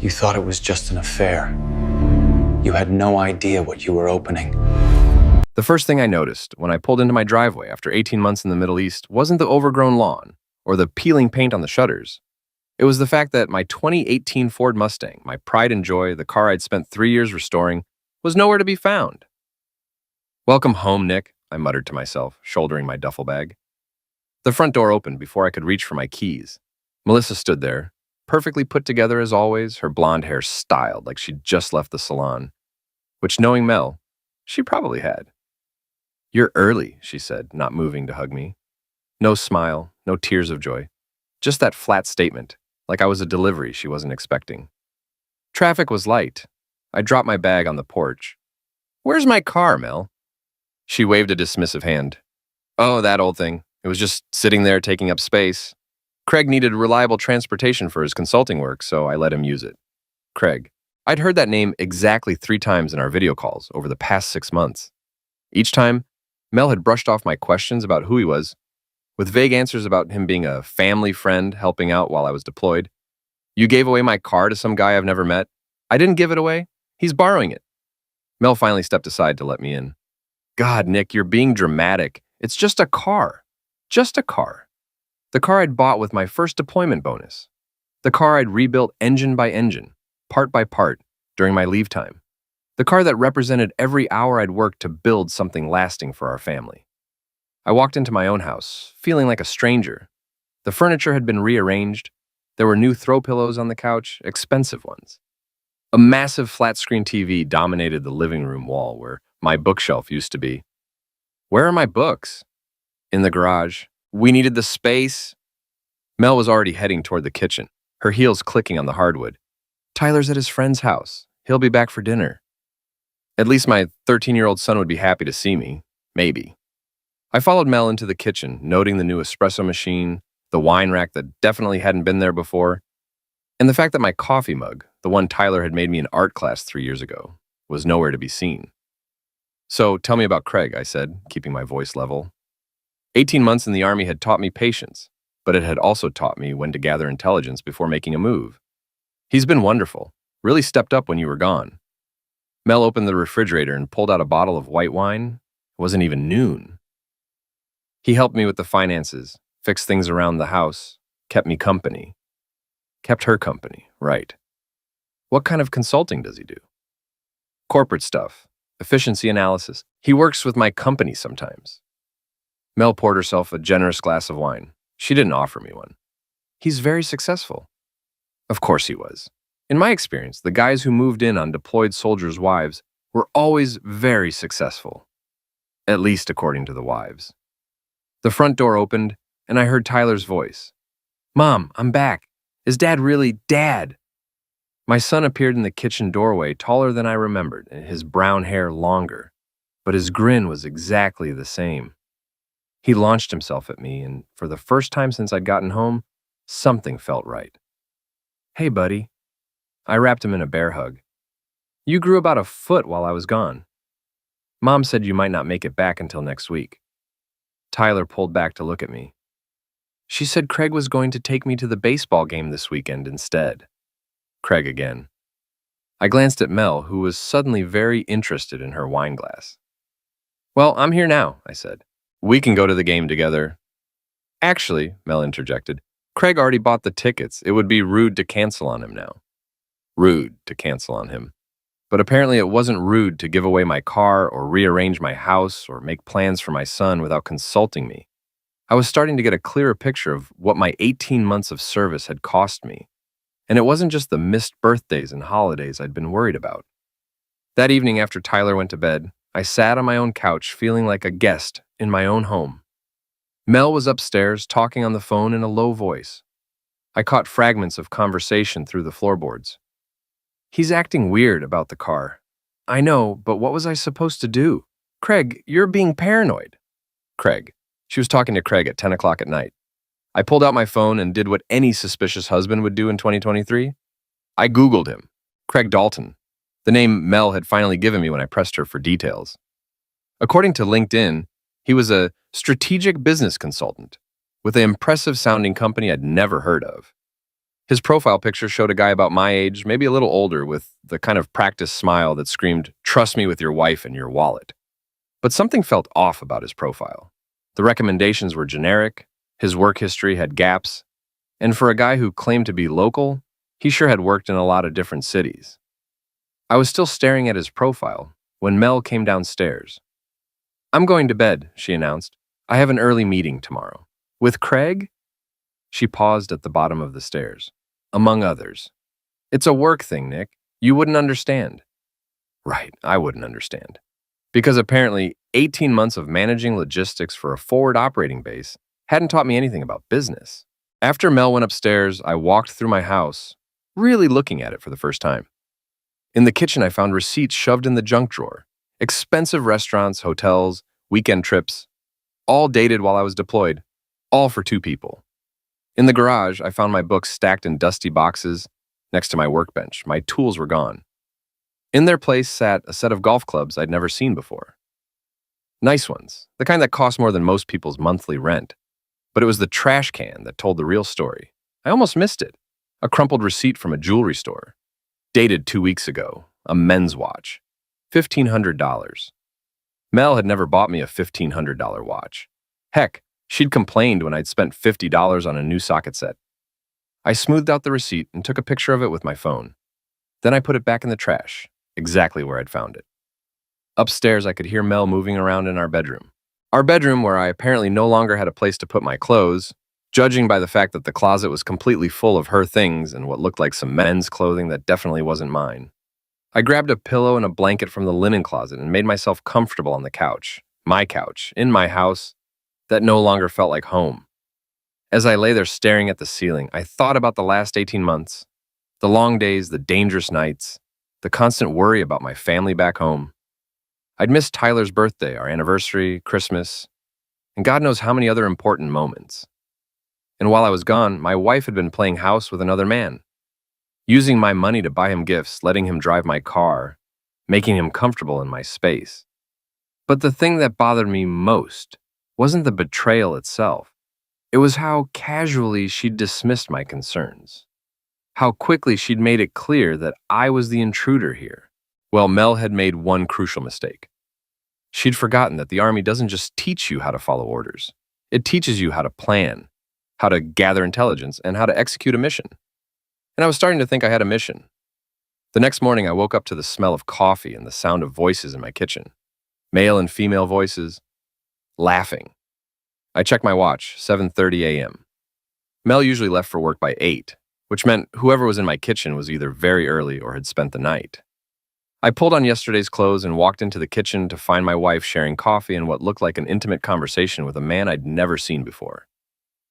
You thought it was just an affair. You had no idea what you were opening. The first thing I noticed when I pulled into my driveway after 18 months in the Middle East wasn't the overgrown lawn or the peeling paint on the shutters. It was the fact that my 2018 Ford Mustang, my pride and joy, the car I'd spent 3 years restoring, was nowhere to be found. "Welcome home, Nick," I muttered to myself, shouldering my duffel bag. The front door opened before I could reach for my keys. Melissa stood there, perfectly put together as always, her blonde hair styled like she'd just left the salon, which, knowing Mel, she probably had. "You're early," she said, not moving to hug me. No smile, no tears of joy. Just that flat statement, like I was a delivery she wasn't expecting. Traffic was light. I dropped my bag on the porch. "Where's my car, Mel?" She waved a dismissive hand. "Oh, that old thing. It was just sitting there taking up space. Craig needed reliable transportation for his consulting work, so I let him use it." Craig. I'd heard that name exactly 3 times in our video calls over the past 6 months. Each time, Mel had brushed off my questions about who he was, with vague answers about him being a family friend helping out while I was deployed. "You gave away my car to some guy I've never met?" "I didn't give it away. He's borrowing it." Mel finally stepped aside to let me in. "God, Nick, you're being dramatic. It's just a car. Just a car. The car I'd bought with my first deployment bonus. The car I'd rebuilt engine by engine, part by part, during my leave time. The car that represented every hour I'd worked to build something lasting for our family." I walked into my own house, feeling like a stranger. The furniture had been rearranged. There were new throw pillows on the couch, expensive ones. A massive flat-screen TV dominated the living room wall where my bookshelf used to be. Where are my books? In the garage. We needed the space. Mel was already heading toward the kitchen, her heels clicking on the hardwood. "Tyler's at his friend's house. He'll be back for dinner." At least my 13-year-old son would be happy to see me. Maybe. I followed Mel into the kitchen, noting the new espresso machine, the wine rack that definitely hadn't been there before, and the fact that my coffee mug, the one Tyler had made me in art class 3 years ago, was nowhere to be seen. "So tell me about Craig," I said, keeping my voice level. 18 months in the Army had taught me patience, but it had also taught me when to gather intelligence before making a move. "He's been wonderful. Really stepped up when you were gone." Mel opened the refrigerator and pulled out a bottle of white wine. It wasn't even noon. "He helped me with the finances, fixed things around the house, kept me company." Kept her company, right. "What kind of consulting does he do?" "Corporate stuff, efficiency analysis. He works with my company sometimes." Mel poured herself a generous glass of wine. She didn't offer me one. "He's very successful." Of course he was. In my experience, the guys who moved in on deployed soldiers' wives were always very successful. At least according to the wives. The front door opened, and I heard Tyler's voice. "Mom, I'm back. Is Dad really Dad?" My son appeared in the kitchen doorway, taller than I remembered, and his brown hair longer. But his grin was exactly the same. He launched himself at me, and for the first time since I'd gotten home, something felt right. "Hey, buddy." I wrapped him in a bear hug. "You grew about a foot while I was gone. Mom said you might not make it back until next week." Tyler pulled back to look at me. "She said Craig was going to take me to the baseball game this weekend instead." Craig again. I glanced at Mel, who was suddenly very interested in her wine glass. "Well, I'm here now," I said. "We can go to the game together." "Actually," Mel interjected, "Craig already bought the tickets. It would be rude to cancel on him now." Rude to cancel on him. But apparently it wasn't rude to give away my car or rearrange my house or make plans for my son without consulting me. I was starting to get a clearer picture of what my 18 months of service had cost me. And it wasn't just the missed birthdays and holidays I'd been worried about. That evening after Tyler went to bed, I sat on my own couch feeling like a guest in my own home. Mel was upstairs talking on the phone in a low voice. I caught fragments of conversation through the floorboards. "He's acting weird about the car." "I know, but what was I supposed to do?" "Craig, you're being paranoid." Craig. She was talking to Craig at 10 o'clock at night. I pulled out my phone and did what any suspicious husband would do in 2023. I Googled him. Craig Dalton. The name Mel had finally given me when I pressed her for details. According to LinkedIn, he was a strategic business consultant with an impressive-sounding company I'd never heard of. His profile picture showed a guy about my age, maybe a little older, with the kind of practiced smile that screamed, "Trust me with your wife and your wallet." But something felt off about his profile. The recommendations were generic, his work history had gaps, and for a guy who claimed to be local, he sure had worked in a lot of different cities. I was still staring at his profile when Mel came downstairs. "I'm going to bed," she announced. "I have an early meeting tomorrow." "With Craig?" She paused at the bottom of the stairs. "Among others." "It's a work thing, Nick. You wouldn't understand." Right, I wouldn't understand. Because apparently 18 months of managing logistics for a forward operating base hadn't taught me anything about business. After Mel went upstairs, I walked through my house, really looking at it for the first time. In the kitchen, I found receipts shoved in the junk drawer. Expensive restaurants, hotels, weekend trips, all dated while I was deployed, all for two people. In the garage, I found my books stacked in dusty boxes next to my workbench. My tools were gone. In their place sat a set of golf clubs I'd never seen before. Nice ones, the kind that cost more than most people's monthly rent. But it was the trash can that told the real story. I almost missed it. A crumpled receipt from a jewelry store. Dated 2 weeks ago, a men's watch. $1,500. Mel had never bought me a $1,500 watch. Heck, she'd complained when I'd spent $50 on a new socket set. I smoothed out the receipt and took a picture of it with my phone. Then I put it back in the trash, exactly where I'd found it. Upstairs, I could hear Mel moving around in our bedroom. Our bedroom, where I apparently no longer had a place to put my clothes, judging by the fact that the closet was completely full of her things and what looked like some men's clothing that definitely wasn't mine. I grabbed a pillow and a blanket from the linen closet and made myself comfortable on the couch, my couch, in my house, that no longer felt like home. As I lay there staring at the ceiling, I thought about the last 18 months, the long days, the dangerous nights, the constant worry about my family back home. I'd missed Tyler's birthday, our anniversary, Christmas, and God knows how many other important moments. And while I was gone, my wife had been playing house with another man, using my money to buy him gifts, letting him drive my car, making him comfortable in my space. But the thing that bothered me most wasn't the betrayal itself. It was how casually she'd dismissed my concerns. How quickly she'd made it clear that I was the intruder here. Well, Mel had made one crucial mistake. She'd forgotten that the Army doesn't just teach you how to follow orders. It teaches you how to plan, how to gather intelligence, and how to execute a mission. And I was starting to think I had a mission. The next morning, I woke up to the smell of coffee and the sound of voices in my kitchen. Male and female voices, laughing. I checked my watch, 7:30 a.m. Mel usually left for work by 8, which meant whoever was in my kitchen was either very early or had spent the night. I pulled on yesterday's clothes and walked into the kitchen to find my wife sharing coffee and what looked like an intimate conversation with a man I'd never seen before.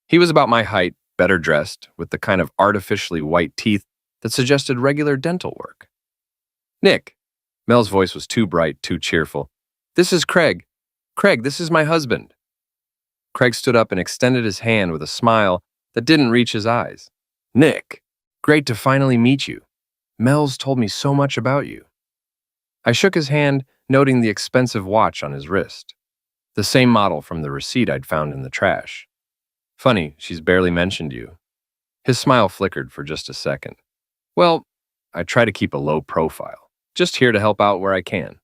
He was about my height, better dressed, with the kind of artificially white teeth that suggested regular dental work. "Nick." Mel's voice was too bright, too cheerful. "This is Craig. Craig, this is my husband." Craig stood up and extended his hand with a smile that didn't reach his eyes. "Nick, great to finally meet you. Mel's told me so much about you." I shook his hand, noting the expensive watch on his wrist, the same model from the receipt I'd found in the trash. "Funny, she's barely mentioned you." His smile flickered for just a second. "Well, I try to keep a low profile, just here to help out where I can."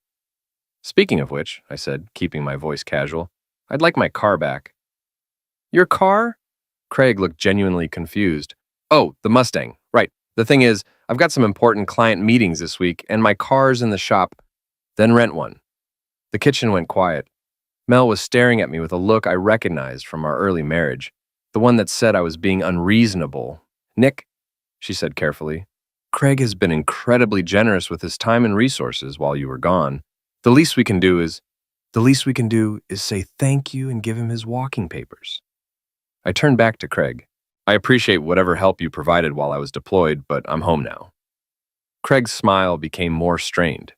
"Speaking of which," I said, keeping my voice casual, "I'd like my car back." "Your car?" Craig looked genuinely confused. "Oh, the Mustang, right. The thing is, I've got some important client meetings this week, and my car's in the shop. Then rent one." The kitchen went quiet. Mel was staring at me with a look I recognized from our early marriage, the one that said I was being unreasonable. "Nick," she said carefully, "Craig has been incredibly generous with his time and resources while you were gone. The least we can do is say thank you and give him his walking papers." I turned back to Craig. "I appreciate whatever help you provided while I was deployed, but I'm home now." Craig's smile became more strained.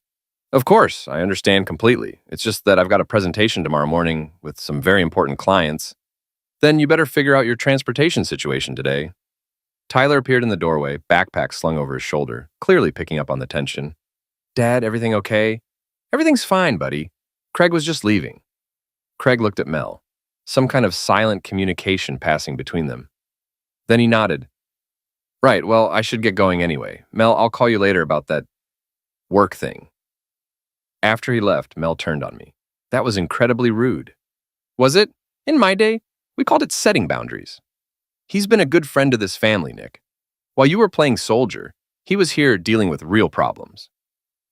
"Of course, I understand completely. It's just that I've got a presentation tomorrow morning with some very important clients. Then you better figure out your transportation situation today." Tyler appeared in the doorway, backpack slung over his shoulder, clearly picking up on the tension. "Dad, everything okay?" "Everything's fine, buddy. Craig was just leaving." Craig looked at Mel, some kind of silent communication passing between them. Then he nodded. Right, well, I should get going anyway. Mel, I'll call you later about that work thing. After he left, Mel turned on me. That was incredibly rude. Was it? In my day, we called it setting boundaries. He's been a good friend to this family, Nick. While you were playing soldier, he was here dealing with real problems.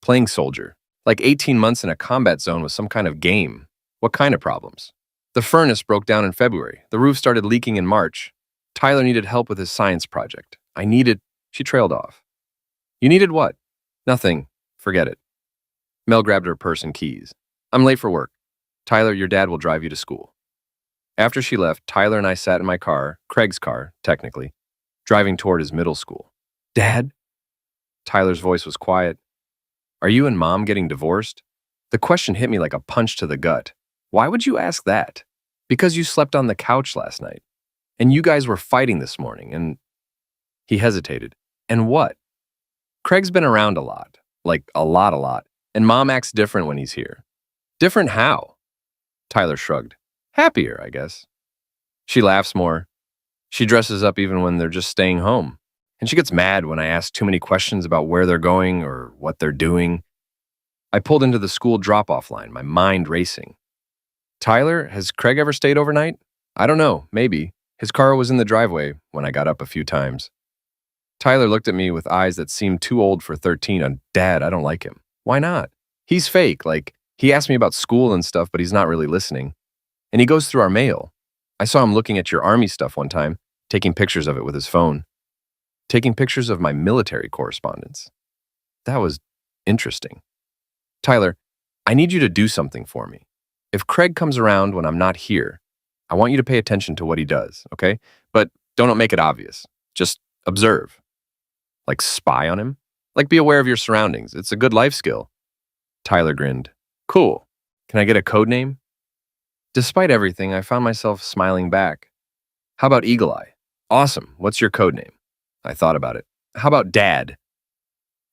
Playing soldier. Like 18 months in a combat zone was some kind of game. What kind of problems? The furnace broke down in February. The roof started leaking in March. Tyler needed help with his science project. She trailed off. You needed what? Nothing. Forget it. Mel grabbed her purse and keys. I'm late for work. Tyler, your dad will drive you to school. After she left, Tyler and I sat in my car, Craig's car, technically, driving toward his middle school. Dad? Tyler's voice was quiet. Are you and Mom getting divorced? The question hit me like a punch to the gut. Why would you ask that? Because you slept on the couch last night. And you guys were fighting this morning, and... He hesitated. And what? Craig's been around a lot. Like, a lot. And Mom acts different when he's here. Different how? Tyler shrugged. Happier, I guess. She laughs more. She dresses up even when they're just staying home. And she gets mad when I ask too many questions about where they're going or what they're doing. I pulled into the school drop-off line, my mind racing. Tyler, has Craig ever stayed overnight? I don't know, maybe. His car was in the driveway when I got up a few times. Tyler looked at me with eyes that seemed too old for 13 on, Dad, I don't like him. Why not? He's fake, like, he asked me about school and stuff, but he's not really listening. And he goes through our mail. I saw him looking at your army stuff one time, taking pictures of it with his phone. Taking pictures of my military correspondence. That was interesting. Tyler, I need you to do something for me. If Craig comes around when I'm not here, I want you to pay attention to what he does, okay? But don't make it obvious. Just observe. Like spy on him? Like be aware of your surroundings. It's a good life skill. Tyler grinned. Cool. Can I get a code name? Despite everything, I found myself smiling back. How about Eagle Eye? Awesome. What's your code name? I thought about it. How about Dad?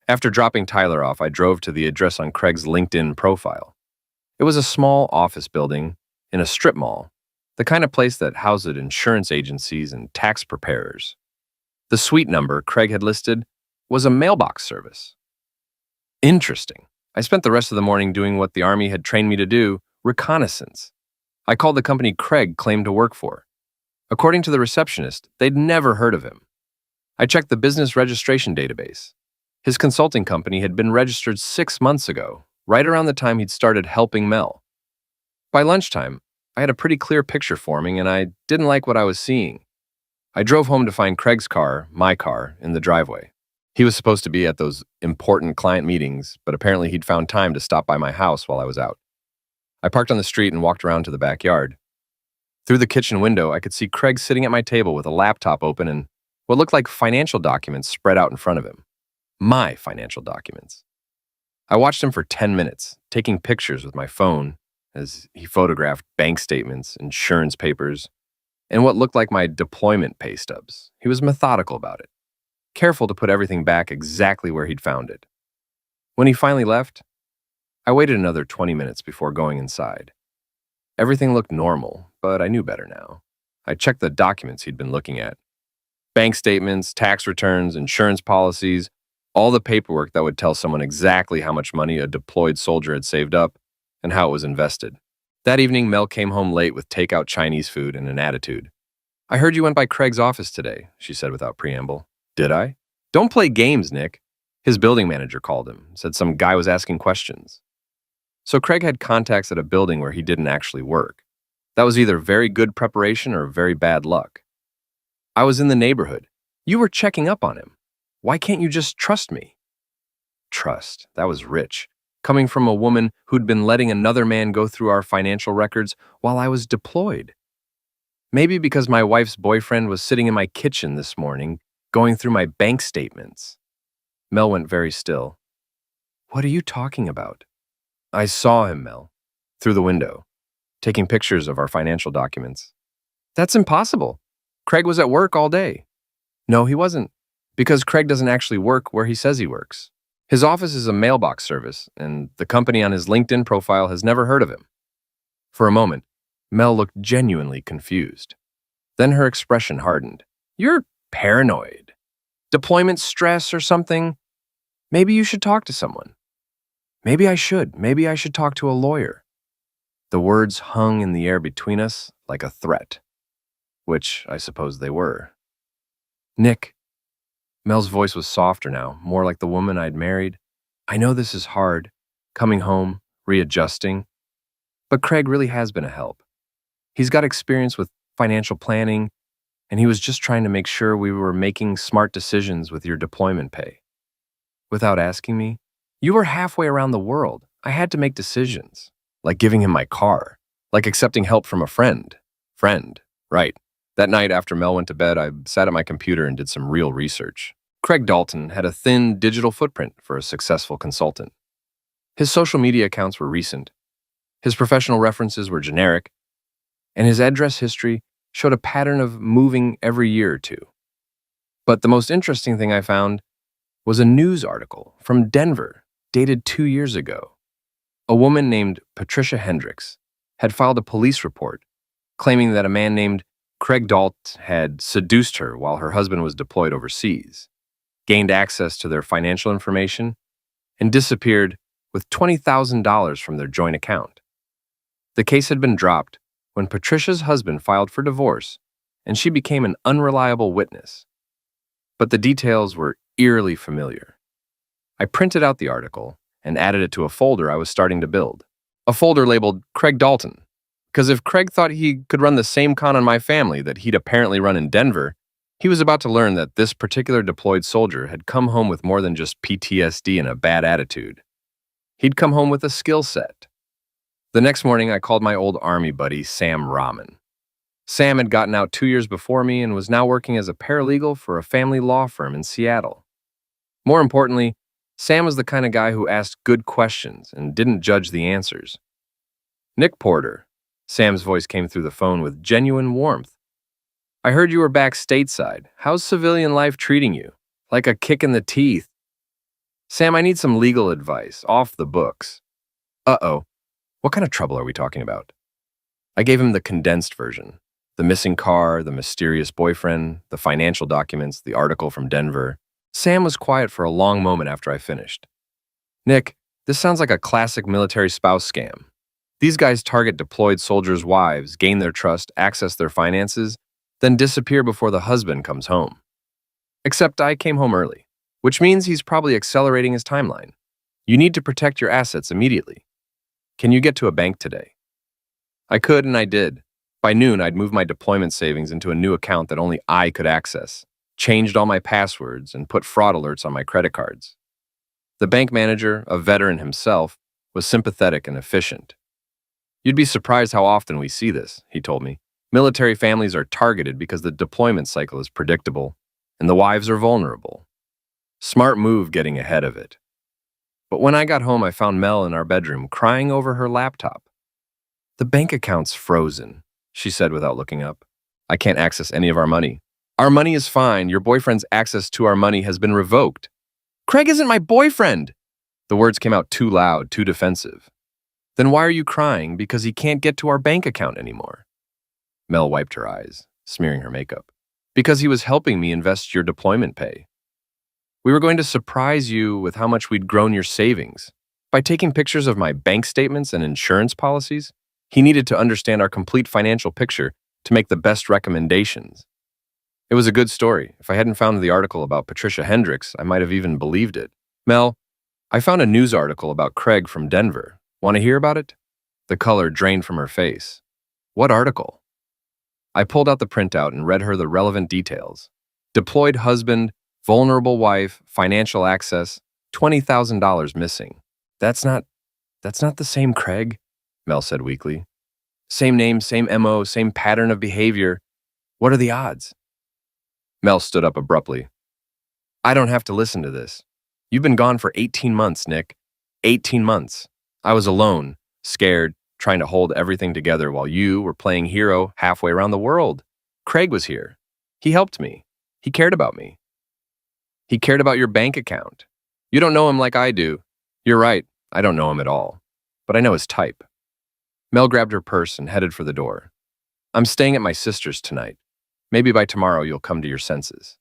After dropping Tyler off, I drove to the address on Craig's LinkedIn profile. It was a small office building in a strip mall, the kind of place that housed insurance agencies and tax preparers. The suite number Craig had listed was a mailbox service. Interesting. I spent the rest of the morning doing what the Army had trained me to do, reconnaissance. I called the company Craig claimed to work for. According to the receptionist, they'd never heard of him. I checked the business registration database. His consulting company had been registered 6 months ago, right around the time he'd started helping Mel. By lunchtime, I had a pretty clear picture forming, and I didn't like what I was seeing. I drove home to find Craig's car, my car, in the driveway. He was supposed to be at those important client meetings, but apparently he'd found time to stop by my house while I was out. I parked on the street and walked around to the backyard. Through the kitchen window, I could see Craig sitting at my table with a laptop open and what looked like financial documents spread out in front of him. My financial documents. I watched him for 10 minutes, taking pictures with my phone as he photographed bank statements, insurance papers, and what looked like my deployment pay stubs. He was methodical about it, careful to put everything back exactly where he'd found it. When he finally left, I waited another 20 minutes before going inside. Everything looked normal, but I knew better now. I checked the documents he'd been looking at. Bank statements, tax returns, insurance policies, all the paperwork that would tell someone exactly how much money a deployed soldier had saved up and how it was invested. That evening, Mel came home late with takeout Chinese food and an attitude. I heard you went by Craig's office today, she said without preamble. Did I? Don't play games, Nick. His building manager called him, said some guy was asking questions. So Craig had contacts at a building where he didn't actually work. That was either very good preparation or very bad luck. I was in the neighborhood. You were checking up on him. Why can't you just trust me? Trust. That was rich. Coming from a woman who'd been letting another man go through our financial records while I was deployed. Maybe because my wife's boyfriend was sitting in my kitchen this morning, going through my bank statements. Mel went very still. What are you talking about? I saw him, Mel, through the window, taking pictures of our financial documents. That's impossible. Craig was at work all day. No, he wasn't, because Craig doesn't actually work where he says he works. His office is a mailbox service, and the company on his LinkedIn profile has never heard of him. For a moment, Mel looked genuinely confused. Then her expression hardened. You're paranoid. Deployment stress or something? Maybe you should talk to someone. Maybe I should. Maybe I should talk to a lawyer. The words hung in the air between us like a threat, which I suppose they were. Nick. Mel's voice was softer now, more like the woman I'd married. I know this is hard, coming home, readjusting, but Craig really has been a help. He's got experience with financial planning, and he was just trying to make sure we were making smart decisions with your deployment pay. Without asking me, you were halfway around the world. I had to make decisions, like giving him my car, like accepting help from a friend. Right. That night after Mel went to bed, I sat at my computer and did some real research. Craig Dalton had a thin digital footprint for a successful consultant. His social media accounts were recent, his professional references were generic, and his address history showed a pattern of moving every year or two. But the most interesting thing I found was a news article from Denver, dated 2 years ago. A woman named Patricia Hendricks had filed a police report claiming that a man named Craig Dalton had seduced her while her husband was deployed overseas, gained access to their financial information, and disappeared with $20,000 from their joint account. The case had been dropped when Patricia's husband filed for divorce, and she became an unreliable witness. But the details were eerily familiar. I printed out the article and added it to a folder I was starting to build. A folder labeled Craig Dalton, because if Craig thought he could run the same con on my family that he'd apparently run in Denver, he was about to learn that this particular deployed soldier had come home with more than just PTSD and a bad attitude. He'd come home with a skill set. The next morning, I called my old Army buddy, Sam Rahman. Sam had gotten out 2 years before me and was now working as a paralegal for a family law firm in Seattle. More importantly, Sam was the kind of guy who asked good questions and didn't judge the answers. Nick Porter. Sam's voice came through the phone with genuine warmth. I heard you were back stateside. How's civilian life treating you? Like a kick in the teeth. Sam, I need some legal advice, off the books. Uh-oh. What kind of trouble are we talking about? I gave him the condensed version. The missing car, the mysterious boyfriend, the financial documents, the article from Denver. Sam was quiet for a long moment after I finished. Nick, this sounds like a classic military spouse scam. These guys target deployed soldiers' wives, gain their trust, access their finances, then disappear before the husband comes home. Except I came home early, which means he's probably accelerating his timeline. You need to protect your assets immediately. Can you get to a bank today? I could, and I did. By noon, I'd moved my deployment savings into a new account that only I could access, changed all my passwords, and put fraud alerts on my credit cards. The bank manager, a veteran himself, was sympathetic and efficient. You'd be surprised how often we see this, he told me. Military families are targeted because the deployment cycle is predictable, and the wives are vulnerable. Smart move getting ahead of it. But when I got home, I found Mel in our bedroom crying over her laptop. The bank account's frozen, she said without looking up. I can't access any of our money. Our money is fine. Your boyfriend's access to our money has been revoked. Craig isn't my boyfriend! The words came out too loud, too defensive. Then why are you crying? Because he can't get to our bank account anymore. Mel wiped her eyes, smearing her makeup. Because he was helping me invest your deployment pay. We were going to surprise you with how much we'd grown your savings. By taking pictures of my bank statements and insurance policies, he needed to understand our complete financial picture to make the best recommendations. It was a good story. If I hadn't found the article about Patricia Hendricks, I might have even believed it. Mel, I found a news article about Craig from Denver. Want to hear about it? The color drained from her face. What article? I pulled out the printout and read her the relevant details. Deployed husband, vulnerable wife, financial access, $20,000 missing. That's not the same Craig, Mel said weakly. Same name, same MO, same pattern of behavior. What are the odds? Mel stood up abruptly. I don't have to listen to this. You've been gone for 18 months, Nick. 18 months. I was alone, scared, trying to hold everything together while you were playing hero halfway around the world. Craig was here. He helped me. He cared about me. He cared about your bank account. You don't know him like I do. You're right, I don't know him at all. But I know his type. Mel grabbed her purse and headed for the door. I'm staying at my sister's tonight. Maybe by tomorrow you'll come to your senses.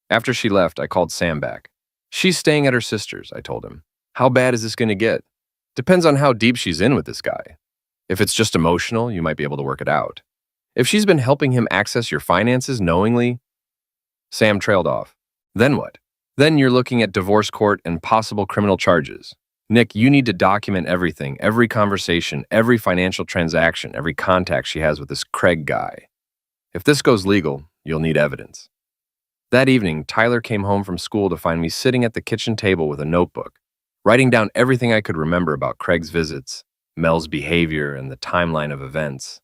After she left, I called Sam back. She's staying at her sister's, I told him. How bad is this going to get? Depends on how deep she's in with this guy. If it's just emotional, you might be able to work it out. If she's been helping him access your finances knowingly, Sam trailed off. Then what? Then you're looking at divorce court and possible criminal charges. Nick, you need to document everything, every conversation, every financial transaction, every contact she has with this Craig guy. If this goes legal, you'll need evidence. That evening, Tyler came home from school to find me sitting at the kitchen table with a notebook, writing down everything I could remember about Craig's visits, Mel's behavior, and the timeline of events.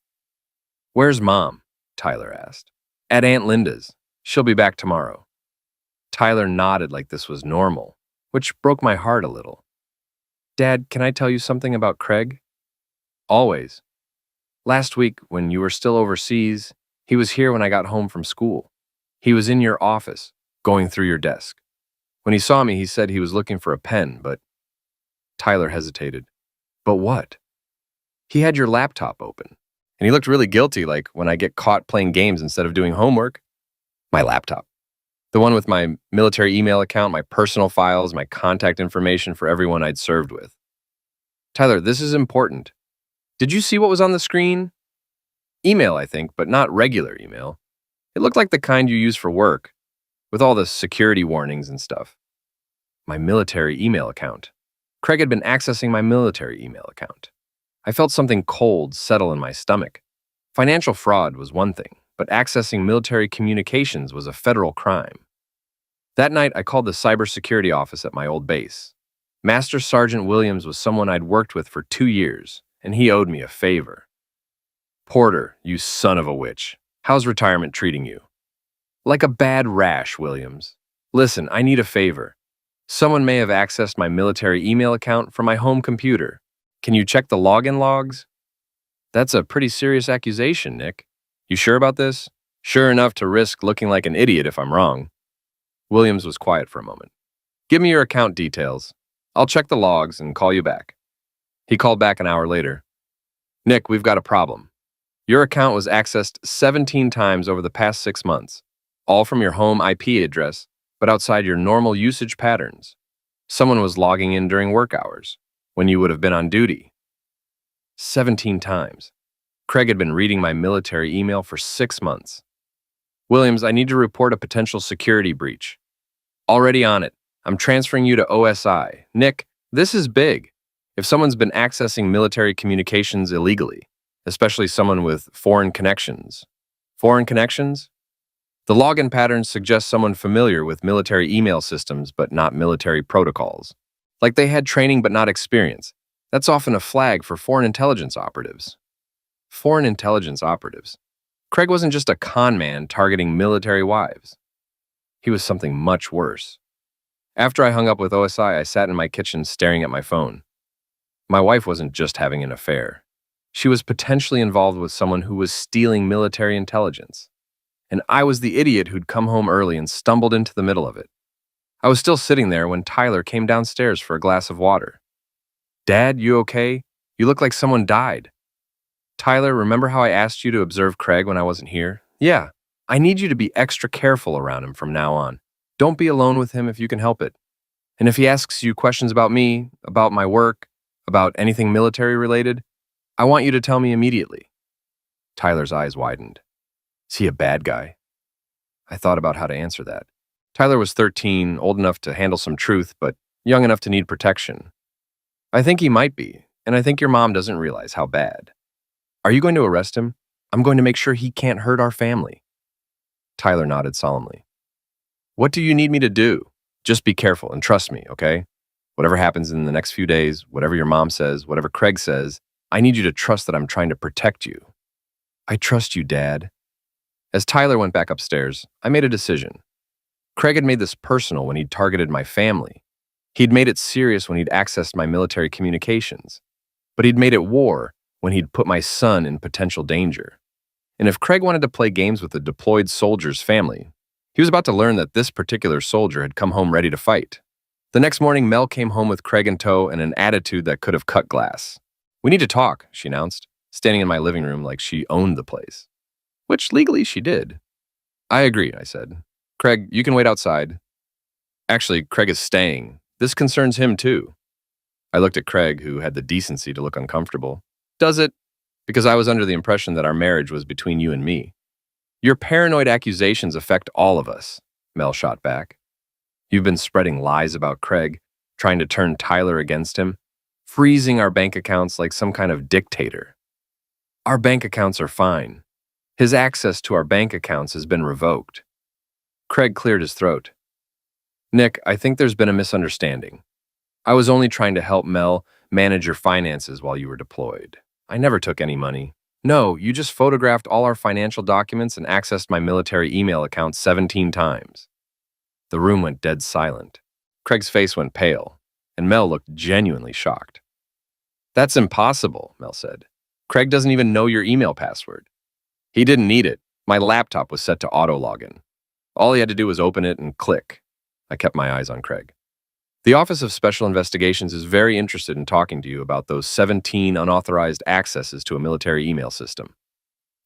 "Where's Mom?" Tyler asked. "At Aunt Linda's. She'll be back tomorrow." Tyler nodded like this was normal, which broke my heart a little. "Dad, can I tell you something about Craig?" "Always. Last week, when you were still overseas, he was here when I got home from school. He was in your office, going through your desk. When he saw me, he said he was looking for a pen, but—" Tyler hesitated. "But what?" "He had your laptop open, and he looked really guilty, like when I get caught playing games instead of doing homework." "My laptop? The one with my military email account, my personal files, my contact information for everyone I'd served with." "Tyler, this is important. Did you see what was on the screen?" "Email, I think, but not regular email. It looked like the kind you use for work, with all the security warnings and stuff." "My military email account." Craig had been accessing my military email account. I felt something cold settle in my stomach. Financial fraud was one thing, but accessing military communications was a federal crime. That night, I called the cybersecurity office at my old base. Master Sergeant Williams was someone I'd worked with for 2 years, and he owed me a favor. "Porter, you son of a witch. How's retirement treating you?" "Like a bad rash, Williams. Listen, I need a favor. Someone may have accessed my military email account from my home computer. Can you check the login logs?" "That's a pretty serious accusation, Nick. You sure about this?" "Sure enough to risk looking like an idiot if I'm wrong." Williams was quiet for a moment. "Give me your account details. I'll check the logs and call you back." He called back an hour later. "Nick, we've got a problem. Your account was accessed 17 times over the past 6 months, all from your home IP address, but outside your normal usage patterns. Someone was logging in during work hours, when you would have been on duty." 17 times. Craig had been reading my military email for 6 months. "Williams, I need to report a potential security breach." "Already on it. I'm transferring you to OSI. Nick, this is big. If someone's been accessing military communications illegally, especially someone with foreign connections." "Foreign connections?" "The login patterns suggest someone familiar with military email systems but not military protocols. Like they had training but not experience. That's often a flag for foreign intelligence operatives." Foreign intelligence operatives. Craig wasn't just a con man targeting military wives. He was something much worse. After I hung up with OSI, I sat in my kitchen staring at my phone. My wife wasn't just having an affair. She was potentially involved with someone who was stealing military intelligence. And I was the idiot who'd come home early and stumbled into the middle of it. I was still sitting there when Tyler came downstairs for a glass of water. "Dad, you okay? You look like someone died." "Tyler, remember how I asked you to observe Craig when I wasn't here?" "Yeah. I need you to be extra careful around him from now on. Don't be alone with him if you can help it. And if he asks you questions about me, about my work, about anything military related, I want you to tell me immediately." Tyler's eyes widened. "Is he a bad guy?" I thought about how to answer that. Tyler was 13, old enough to handle some truth, but young enough to need protection. "I think he might be, and I think your mom doesn't realize how bad." "Are you going to arrest him? I'm going to make sure he can't hurt our family." Tyler nodded solemnly. "What do you need me to do? Just be careful and trust me, okay? Whatever happens in the next few days, whatever your mom says, whatever Craig says, I need you to trust that I'm trying to protect you." "I trust you, Dad." As Tyler went back upstairs, I made a decision. Craig had made this personal when he'd targeted my family. He'd made it serious when he'd accessed my military communications. But he'd made it war when he'd put my son in potential danger. And if Craig wanted to play games with a deployed soldier's family, he was about to learn that this particular soldier had come home ready to fight. The next morning, Mel came home with Craig in tow and an attitude that could have cut glass. "We need to talk," she announced, standing in my living room like she owned the place. Which legally she did. "I agree," I said. Craig, you can wait outside. Actually, Craig is staying. This concerns him too. I looked at Craig, who had the decency to look uncomfortable. Does it? Because I was under the impression that our marriage was between you and me. Your paranoid accusations affect all of us, Mel shot back. You've been spreading lies about Craig, trying to turn Tyler against him, freezing our bank accounts like some kind of dictator. Our bank accounts are fine. His access to our bank accounts has been revoked. Craig cleared his throat. Nick, I think there's been a misunderstanding. I was only trying to help Mel manage your finances while you were deployed. I never took any money. No, you just photographed all our financial documents and accessed my military email account 17 times. The room went dead silent. Craig's face went pale, and Mel looked genuinely shocked. That's impossible, Mel said. Craig doesn't even know your email password. He didn't need it. My laptop was set to auto-login. All he had to do was open it and click. I kept my eyes on Craig. The Office of Special Investigations is very interested in talking to you about those 17 unauthorized accesses to a military email system.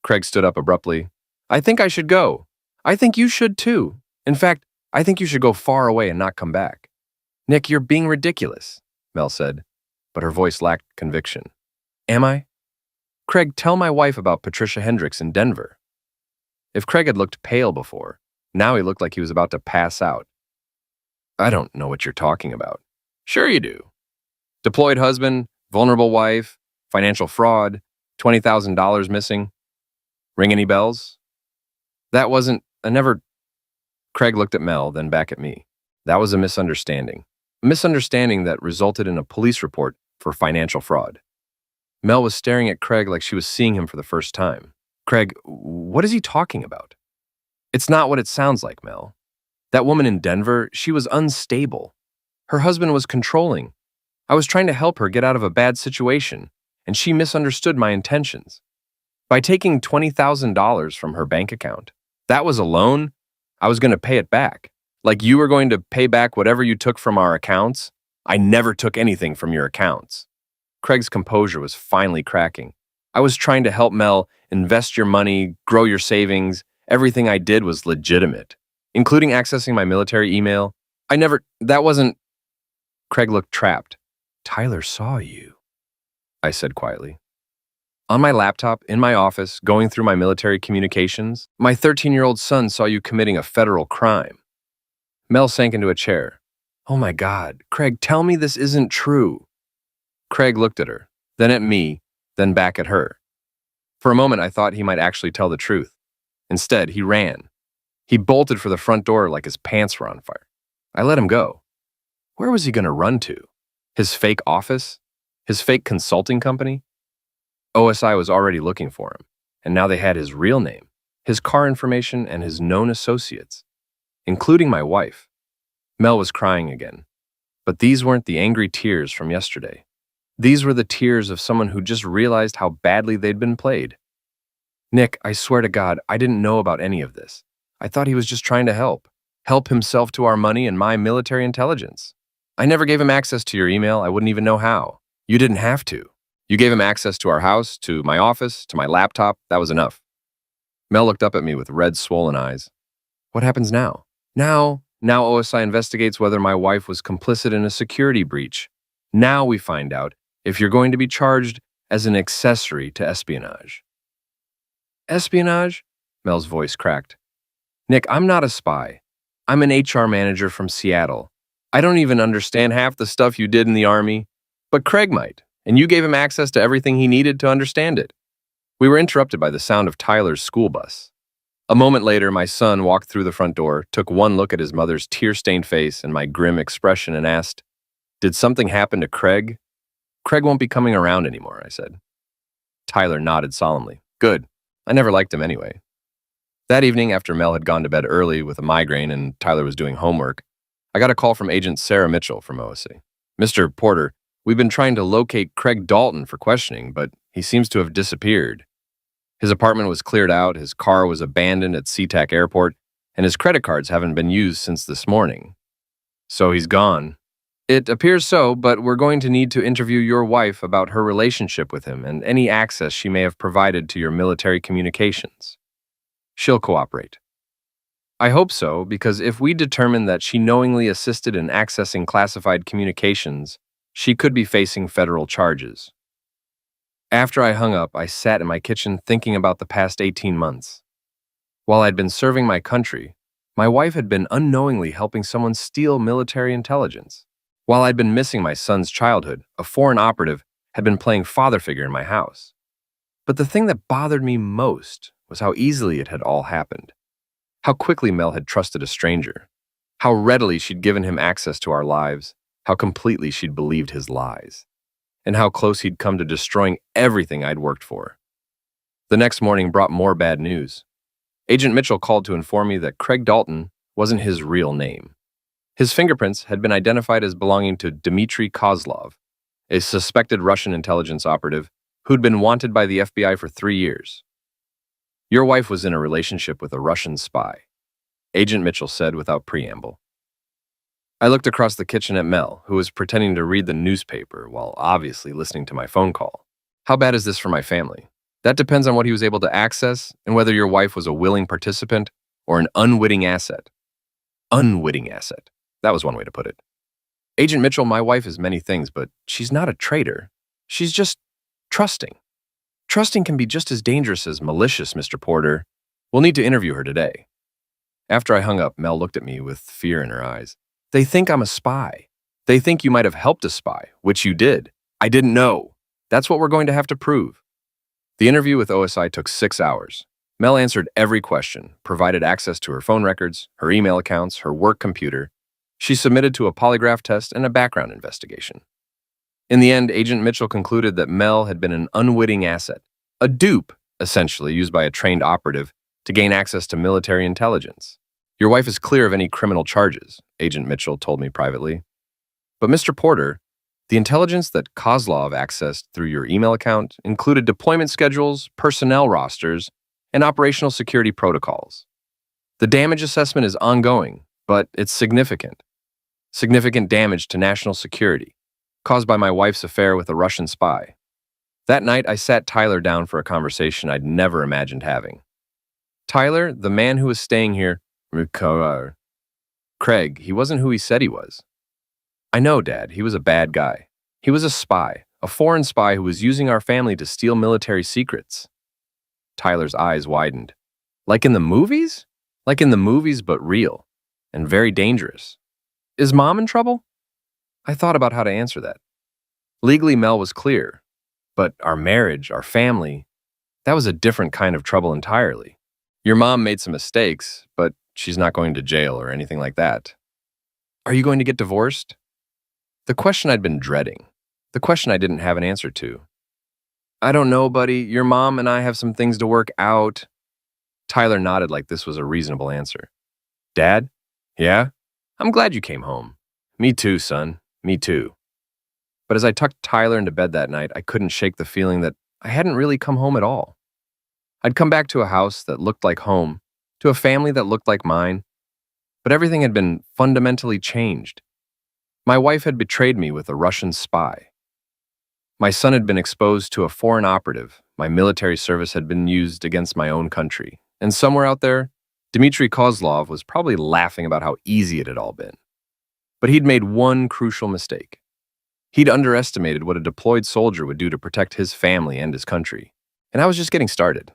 Craig stood up abruptly. I think I should go. I think you should too. In fact, I think you should go far away and not come back. Nick, you're being ridiculous, Mel said, but her voice lacked conviction. Am I? Craig, tell my wife about Patricia Hendricks in Denver. If Craig had looked pale before, now he looked like he was about to pass out. I don't know what you're talking about. Sure you do. Deployed husband, vulnerable wife, financial fraud, $20,000 missing. Ring any bells? That wasn't, I never... Craig looked at Mel, then back at me. That was a misunderstanding. A misunderstanding that resulted in a police report for financial fraud. Mel was staring at Craig like she was seeing him for the first time. Craig, what is he talking about? It's not what it sounds like, Mel. That woman in Denver, she was unstable. Her husband was controlling. I was trying to help her get out of a bad situation, and she misunderstood my intentions. By taking $20,000 from her bank account, that was a loan. I was going to pay it back. Like you were going to pay back whatever you took from our accounts. I never took anything from your accounts. Craig's composure was finally cracking. I was trying to help Mel invest your money, grow your savings. Everything I did was legitimate, including accessing my military email. That wasn't... Craig looked trapped. Tyler saw you, I said quietly. On my laptop, in my office, going through my military communications, my 13-year-old son saw you committing a federal crime. Mel sank into a chair. Oh my God, Craig, tell me this isn't true. Craig looked at her, then at me, then back at her. For a moment, I thought he might actually tell the truth. Instead, he ran. He bolted for the front door like his pants were on fire. I let him go. Where was he going to run to? His fake office? His fake consulting company? OSI was already looking for him, and now they had his real name, his car information, and his known associates, including my wife. Mel was crying again, but these weren't the angry tears from yesterday. These were the tears of someone who just realized how badly they'd been played. Nick, I swear to God, I didn't know about any of this. I thought he was just trying to help himself to our money and my military intelligence. I never gave him access to your email. I wouldn't even know how. You didn't have to. You gave him access to our house, to my office, to my laptop. That was enough. Mel looked up at me with red, swollen eyes. What happens now? Now OSI investigates whether my wife was complicit in a security breach. Now we find out if you're going to be charged as an accessory to espionage. Espionage? Mel's voice cracked. Nick, I'm not a spy. I'm an HR manager from Seattle. I don't even understand half the stuff you did in the Army, but Craig might, and you gave him access to everything he needed to understand it. We were interrupted by the sound of Tyler's school bus. A moment later, my son walked through the front door, took one look at his mother's tear-stained face and my grim expression and asked, Did something happen to Craig? Craig won't be coming around anymore, I said. Tyler nodded solemnly. Good. I never liked him anyway. That evening, after Mel had gone to bed early with a migraine and Tyler was doing homework, I got a call from Agent Sarah Mitchell from OSC. Mr. Porter, we've been trying to locate Craig Dalton for questioning, but he seems to have disappeared. His apartment was cleared out, his car was abandoned at SeaTac Airport, and his credit cards haven't been used since this morning. So he's gone. It appears so, but we're going to need to interview your wife about her relationship with him and any access she may have provided to your military communications. She'll cooperate. I hope so, because if we determine that she knowingly assisted in accessing classified communications, she could be facing federal charges. After I hung up, I sat in my kitchen thinking about the past 18 months. While I'd been serving my country, my wife had been unknowingly helping someone steal military intelligence. While I'd been missing my son's childhood, a foreign operative had been playing father figure in my house. But the thing that bothered me most was how easily it had all happened. How quickly Mel had trusted a stranger. How readily she'd given him access to our lives. How completely she'd believed his lies. And how close he'd come to destroying everything I'd worked for. The next morning brought more bad news. Agent Mitchell called to inform me that Craig Dalton wasn't his real name. His fingerprints had been identified as belonging to Dmitry Kozlov, a suspected Russian intelligence operative who'd been wanted by the FBI for 3 years. Your wife was in a relationship with a Russian spy, Agent Mitchell said without preamble. I looked across the kitchen at Mel, who was pretending to read the newspaper while obviously listening to my phone call. How bad is this for my family? That depends on what he was able to access and whether your wife was a willing participant or an unwitting asset. Unwitting asset. That was one way to put it. Agent Mitchell, my wife is many things, but she's not a traitor. She's just trusting. Trusting can be just as dangerous as malicious, Mr. Porter. We'll need to interview her today. After I hung up, Mel looked at me with fear in her eyes. They think I'm a spy. They think you might have helped a spy, which you did. I didn't know. That's what we're going to have to prove. The interview with OSI took 6 hours. Mel answered every question, provided access to her phone records, her email accounts, her work computer. She submitted to a polygraph test and a background investigation. In the end, Agent Mitchell concluded that Mel had been an unwitting asset, a dupe, essentially, used by a trained operative to gain access to military intelligence. Your wife is clear of any criminal charges, Agent Mitchell told me privately. But Mr. Porter, the intelligence that Kozlov accessed through your email account included deployment schedules, personnel rosters, and operational security protocols. The damage assessment is ongoing, but it's significant. Significant damage to national security, caused by my wife's affair with a Russian spy. That night, I sat Tyler down for a conversation I'd never imagined having. Tyler, the man who was staying here, Craig, he wasn't who he said he was. I know, Dad, he was a bad guy. He was a spy, a foreign spy who was using our family to steal military secrets. Tyler's eyes widened. Like in the movies? Like in the movies, but real, and very dangerous. Is Mom in trouble? I thought about how to answer that. Legally, Mel was clear, but our marriage, our family, that was a different kind of trouble entirely. Your mom made some mistakes, but she's not going to jail or anything like that. Are you going to get divorced? The question I'd been dreading. The question I didn't have an answer to. I don't know, buddy. Your mom and I have some things to work out. Tyler nodded like this was a reasonable answer. Dad? Yeah? I'm glad you came home. Me too, son. Me too. But as I tucked Tyler into bed that night, I couldn't shake the feeling that I hadn't really come home at all. I'd come back to a house that looked like home, to a family that looked like mine, but everything had been fundamentally changed. My wife had betrayed me with a Russian spy. My son had been exposed to a foreign operative. My military service had been used against my own country. And somewhere out there, Dmitry Kozlov was probably laughing about how easy it had all been. But he'd made one crucial mistake. He'd underestimated what a deployed soldier would do to protect his family and his country. And I was just getting started.